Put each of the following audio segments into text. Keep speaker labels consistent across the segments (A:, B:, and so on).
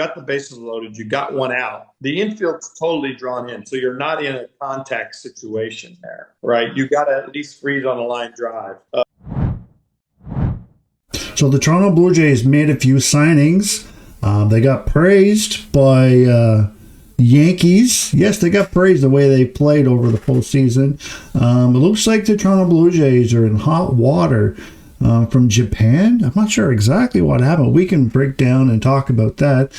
A: got the bases loaded, you got one out. The infield's totally drawn in, so you're not in a contact situation there, right? You got to at least freeze on a line drive.
B: So the Toronto Blue Jays made a few signings. They got praised by Yankees. Yes, they got praised the way they played over the postseason. It looks like the Toronto Blue Jays are in hot water from Japan. I'm not sure exactly what happened. We can break down and talk about that.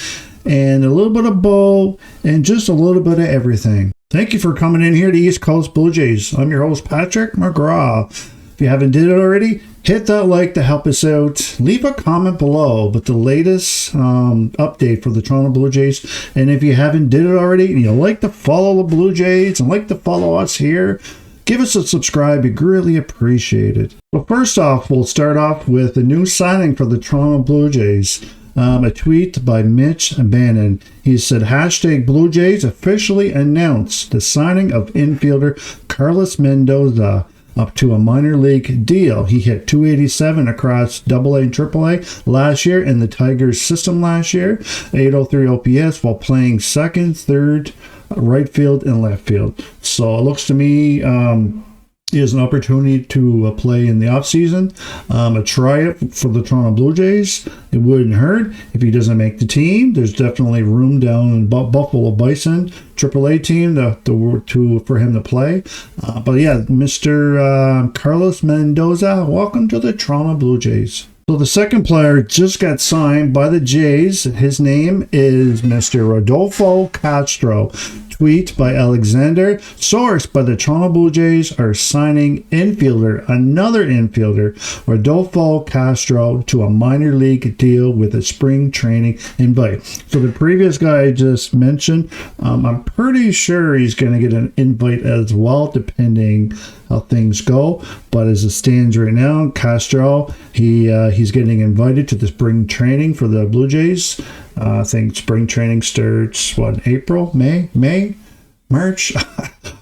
B: And a little bit of Bo and just a little bit of everything. Thank you for coming in here to East Coast Blue Jays. I'm your host, Patrick McGraw. If you haven't did it already, hit that like to help us out. Leave a comment below with the latest update for the Toronto Blue Jays. And if you haven't did it already and you like to follow the Blue Jays and like to follow us here, give us a subscribe. We greatly appreciate it. Well, first off, we'll start off with a new signing for the Toronto Blue Jays. A tweet by Mitch Bannon. He said, hashtag Blue Jays officially announced the signing of infielder Carlos Mendoza up to a minor league deal. He hit .287 across AA and AAA last year in the Tigers system last year, .803 OPS while playing second, third, right field, and left field. So it looks to me is an opportunity to play in the offseason, a tryout for the Toronto Blue Jays. It wouldn't hurt if he doesn't make the team. There's definitely room down in Buffalo Bison AAA team for him to play. But yeah, Mr. Carlos Mendoza, welcome to the Toronto Blue Jays. So the second player just got signed by the Jays. His name is Mr. Rodolfo Castro. Tweet by Alexander. Source by the Toronto Blue Jays are signing another infielder, Rodolfo Castro, to a minor league deal with a spring training invite. So the previous guy I just mentioned, I'm pretty sure he's going to get an invite as well, depending how things go. But as it stands right now, Castro, he's getting invited to the spring training for the Blue Jays. I think spring training starts, April, May, March?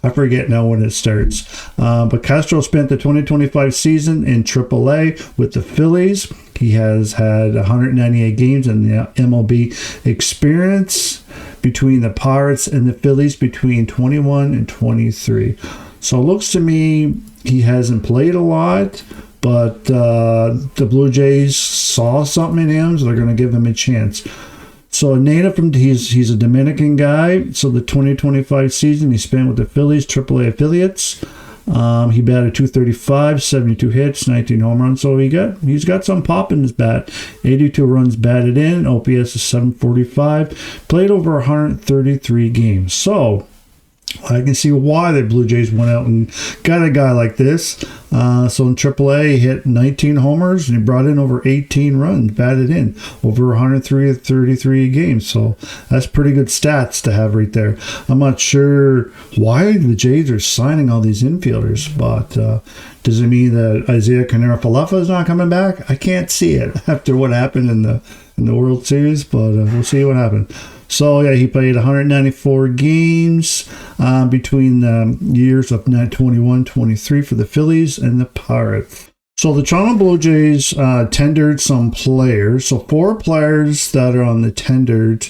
B: I forget now when it starts. But Castro spent the 2025 season in AAA with the Phillies. He has had 198 games in the MLB experience between the Pirates and the Phillies between 21 and 23. So it looks to me he hasn't played a lot, but the Blue Jays saw something in him, so they're going to give him a chance. So a native he's a Dominican guy. So the 2025 season he spent with the Phillies AAA affiliates. He batted .235, 72 hits, 19 home runs. So he's got some pop in his bat. 82 runs batted in. OPS is .745. Played over 133 games. So I can see why the Blue Jays went out and got a guy like this. So in AAA, he hit 19 homers and he brought in over 18 runs, batted in over 133 games. So that's pretty good stats to have right there. I'm not sure why the Jays are signing all these infielders, but does it mean that Isiah Kiner-Falefa is not coming back? I can't see it after what happened in the World Series, but we'll see what happens. So, yeah, he played 194 games between the years of 21-23 for the Phillies and the Pirates. So, the Toronto Blue Jays tendered some players. So, 4 players that are on the tendered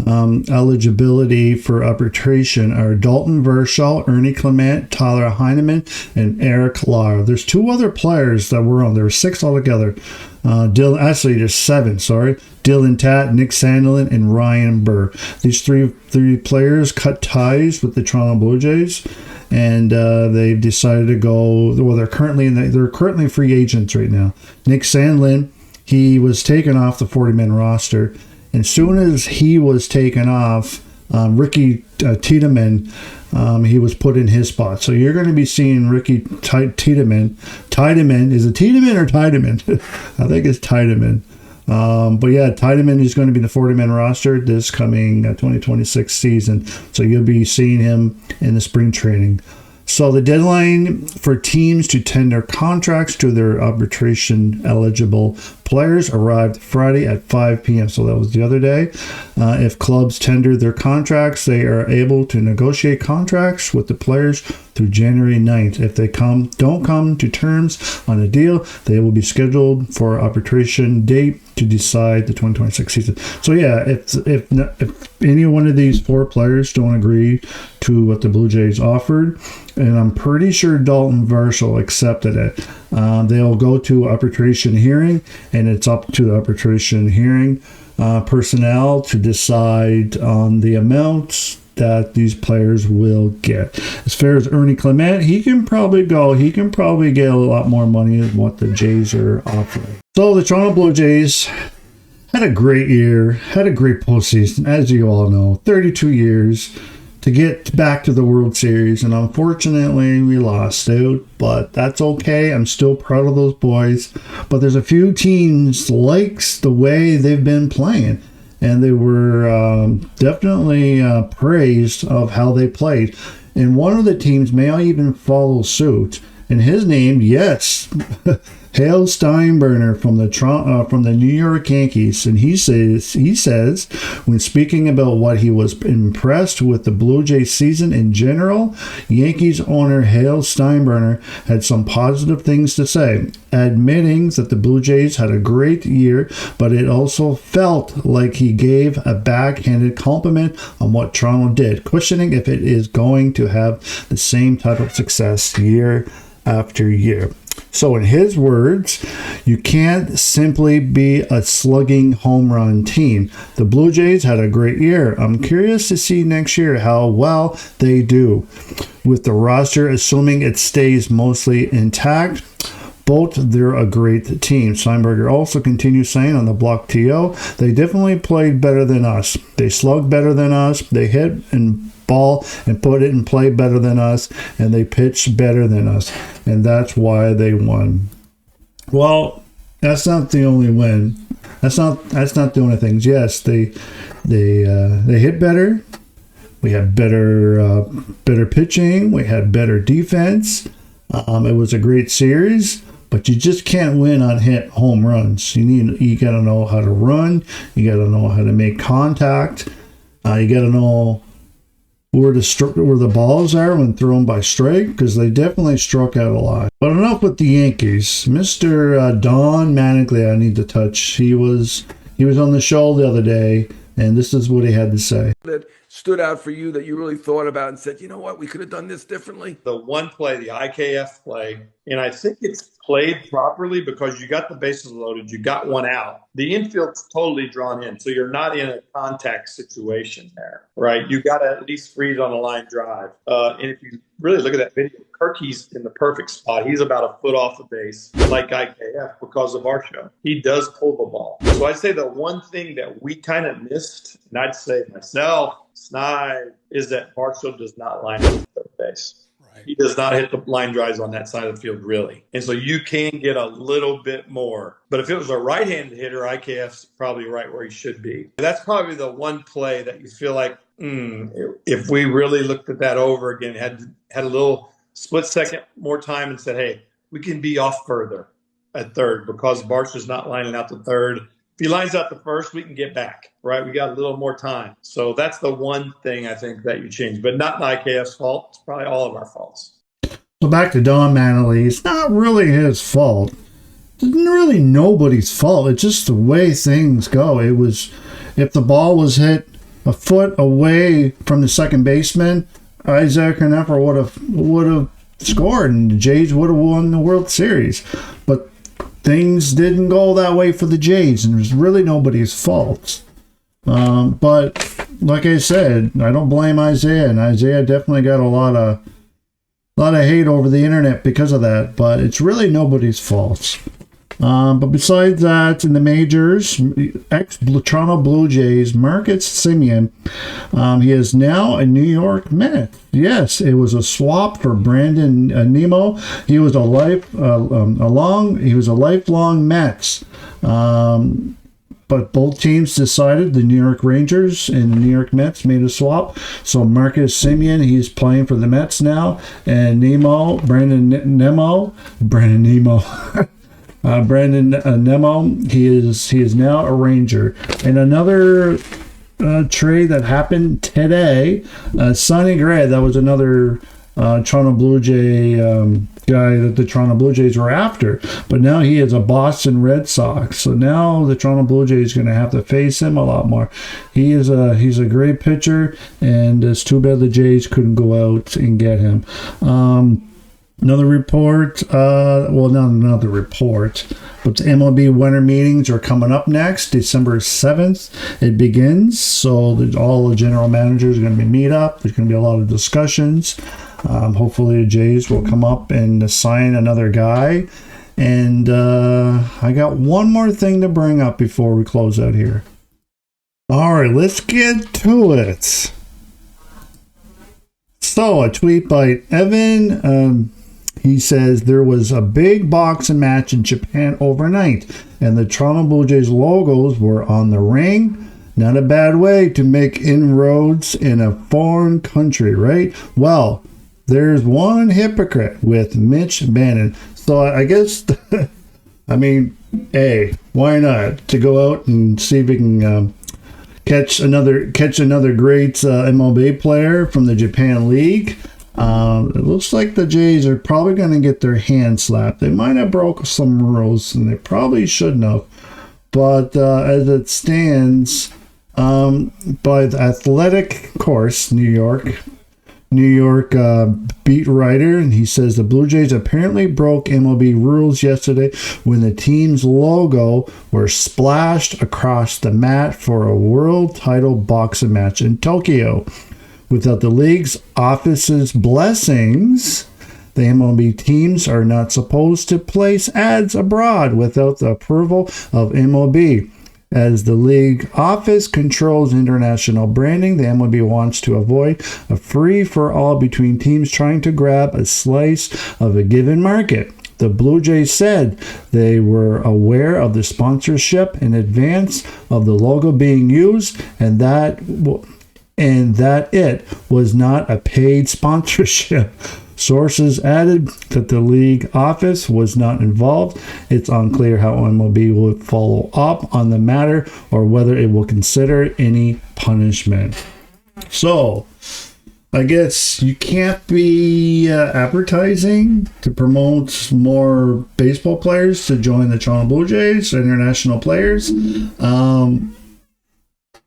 B: eligibility for arbitration are Dalton Varsho, Ernie Clement, Tyler Heineman, and Eric Lara. There's 2 other players that were on. There were 6 altogether. There's 7, sorry. Dylan Tatt, Nick Sandlin, and Ryan Burr. These three players cut ties with the Toronto Blue Jays, and they've decided to go. Well, they're currently free agents right now. Nick Sandlin, he was taken off the 40-man roster. And as soon as he was taken off, Ricky Tiedemann, he was put in his spot. So you're going to be seeing Ricky Tiedemann. Tiedemann, is it Tiedemann or Tiedemann? I think it's Tiedemann. But yeah, Tiedemann is going to be the 40-man roster this coming 2026 season. So you'll be seeing him in the spring training. So the deadline for teams to tender contracts to their arbitration eligible players arrived Friday at 5 p.m. So that was the other day. If clubs tender their contracts, they are able to negotiate contracts with the players through January 9th. If they don't come to terms on a deal, they will be scheduled for arbitration date to decide the 2026 season. So yeah, if any one of these 4 players don't agree to what the Blue Jays offered, and I'm pretty sure Dalton Varsho accepted it, they'll go to arbitration hearing, and it's up to the arbitration hearing personnel to decide on the amounts that these players will get. As far as Ernie Clement, he can probably get a lot more money than what the Jays are offering. So the Toronto Blue Jays had a great year, had a great postseason, as you all know, 32 years to get back to the World Series, and unfortunately we lost out, but that's okay. I'm still proud of those boys, but there's a few teams likes the way they've been playing, and they were definitely praised of how they played, and one of the teams may even follow suit, and his name, yes, Hale Steinbrenner from the New York Yankees, and he says when speaking about what he was impressed with the Blue Jays season in general, Yankees owner Hale Steinbrenner had some positive things to say, admitting that the Blue Jays had a great year, but it also felt like he gave a backhanded compliment on what Toronto did, questioning if it is going to have the same type of success year after year. So in his words, you can't simply be a slugging home run team. The Blue Jays had a great year. I'm curious to see next year how well they do with the roster, assuming it stays mostly intact. Both, they're a great team. Steinberger also continues saying on the Block TO, they definitely played better than us. They slugged better than us. They hit and ball and put it in play better than us, and they pitched better than us, and that's why they won. Well, that's not the only win. That's not the only things. Yes, they hit better. We had better pitching. We had better defense. It was a great series, but you just can't win on hit home runs. You got to know how to run. You got to know how to make contact. You got to know where the balls are when thrown by strike, because they definitely struck out a lot. But enough with the Yankees. Mr. Don Mattingly, I need to touch. He was on the show the other day, and this is what he had to say.
C: That stood out for you that you really thought about and said, you know what, we could have done this differently?
A: The one play, the IKF play, and I think it's played properly because you got the bases loaded, you got one out. The infield's totally drawn in, so you're not in a contact situation there, right? You got to at least freeze on a line drive. And if you really look at that video, Kirky's in the perfect spot. He's about a foot off the base, like IKF, because of Varsho. He does pull the ball. So I'd say the one thing that we kind of missed, and I'd say myself, Snide, is that Varsho does not line up the base. Right. He does not hit the line drives on that side of the field, really. And so you can get a little bit more. But if it was a right-handed hitter, IKF's probably right where he should be. That's probably the one play that you feel like, if we really looked at that over again, had a little split second more time and said, hey, we can be off further at third because Varsho's not lining out to third. If he lines out the first, we can get back, right? We got a little more time. So that's the one thing I think that you change, but not IKF's fault. It's probably all of our faults.
B: So back to Don Mattingly. It's not really his fault. It's really nobody's fault. It's just the way things go. It was, if the ball was hit a foot away from the second baseman, Isiah Kiner-Falefa would have scored, and the Jays would have won the World Series. But things didn't go that way for the Jays, and it was really nobody's fault. But like I said, I don't blame Isiah, and Isiah definitely got a lot of hate over the internet because of that. But it's really nobody's fault. But besides that, in the majors, ex-Toronto Blue Jays Marcus Semien, he is now a New York Met. Yes, it was a swap for Brandon Nemo. He was a lifelong Mets. But but both teams decided. The New York Rangers and the New York Mets made a swap. So Marcus Semien, he's playing for the Mets now, and Brandon Nemo, he is now a Ranger. And another trade that happened today, Sonny Gray, that was another Toronto Blue Jay guy that the Toronto Blue Jays were after, but now he is a Boston Red Sox. So now the Toronto Blue Jays going to have to face him a lot more. He's a great pitcher, and it's too bad the Jays couldn't go out and get him. Another report, well, not another report, but the MLB winter meetings are coming up next, December 7th. It begins, so all the general managers are going to meet up. There's going to be a lot of discussions. Hopefully the Jays will come up and sign another guy. And I got one more thing to bring up before we close out here. All right, let's get to it. So, a tweet by Evan. He says there was a big boxing match in Japan overnight, and the Toronto Blue Jays logos were on the ring. Not a bad way to make inroads in a foreign country, right? Well, there's one hypocrite with Mitch Bannon. So I guess, I mean, hey, why not? To go out and see if we can catch another great MLB player from the Japan League. It looks like the Jays are probably going to get their hand slapped. They might have broke some rules, and they probably shouldn't have. But as it stands, by the Athletic, of course, New York beat writer, and he says the Blue Jays apparently broke MLB rules yesterday when the team's logo were splashed across the mat for a world title boxing match in Tokyo. Without the league's office's blessings, the MLB teams are not supposed to place ads abroad without the approval of MLB. As the league office controls international branding, the MLB wants to avoid a free-for-all between teams trying to grab a slice of a given market. The Blue Jays said they were aware of the sponsorship in advance of the logo being used, and that it was not a paid sponsorship. Sources added that the league office was not involved. It's unclear how MLB will follow up on the matter or whether it will consider any punishment. So, I guess you can't be advertising to promote more baseball players to join the Toronto Blue Jays, international players.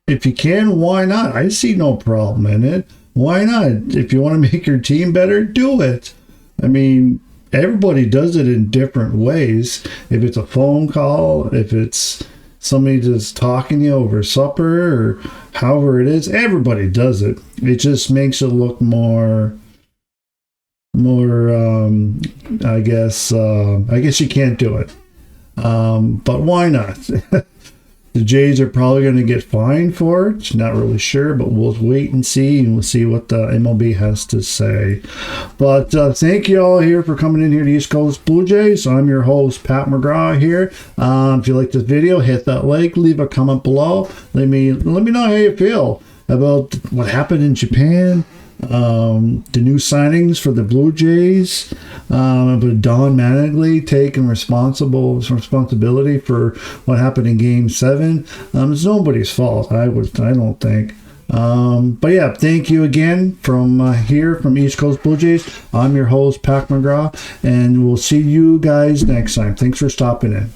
B: If you can, why not? I see no problem in it. Why not? If you want to make your team better, do it. I mean, everybody does it in different ways. If it's a phone call, if it's somebody just talking to you over supper, or however it is, everybody does it. It just makes it look more I guess you can't do it. But why not? The Jays are probably going to get fined for it. Not really sure, but we'll wait and see, and we'll see what the MLB has to say. But thank you all here for coming in here to East Coast Blue Jays. I'm your host, Pat McGraw here. If you like this video, hit that like, leave a comment below. Let me know how you feel about what happened in Japan. The new signings for the Blue Jays, but Don Mattingly taking responsibility for what happened in Game 7. It's nobody's fault. I don't think. But yeah, thank you again from here from East Coast Blue Jays. I'm your host, Pat McGraw, and we'll see you guys next time. Thanks for stopping in.